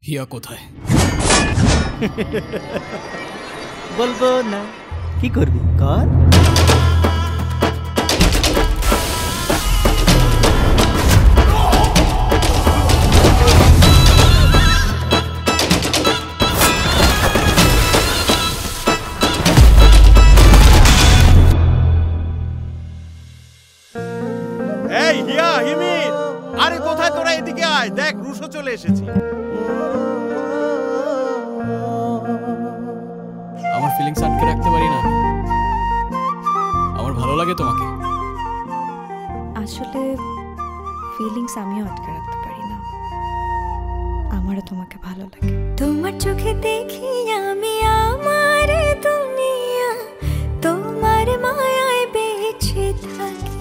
হিয়া কোথায়? বলবো না, কি করবি কর। এই হিয়া, হিমির, আরে কোথায় তোরা? এদিকে আয়, দেখ রুশো চলে এসেছে। আমার ফিলিংস আটকে রাখতে পারি না। আমার ভালো লাগে তোমাকে। আসলে ফিলিংস আমিও আটকে রাখতে পারি না। আমারও তোমাকে ভালো লাগে। তোমার চোখে দেখি আমি আমার দুনিয়া, তোমার মায়ায় বেঁচে থাকি।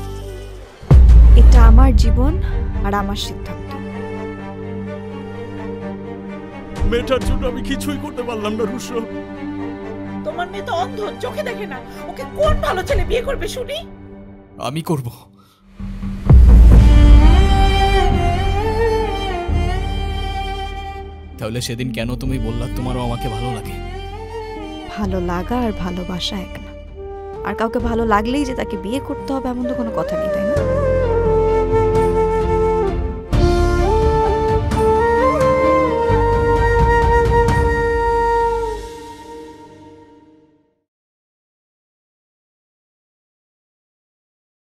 এটা আমার জীবন আর আমার সিদ্ধান্ত। মেয়েটার জন্য আমি কিছুই করতে পারলাম না রুশো। তোমার মেয়ে তো অন্ধ, চোখে দেখে না। ওকে কোন ভালো ছেলে বিয়ে করবে শুনি? আমি করব। তাহলে সেদিন কেন তুমি বললা তোমারও আমাকে ভালো লাগে? ভালো লাগা আর ভালোবাসা এক না। আর কাউকে ভালো লাগলেই যে তাকে বিয়ে করতে হবে এমন তো কোনো কথা নেই, তাই না?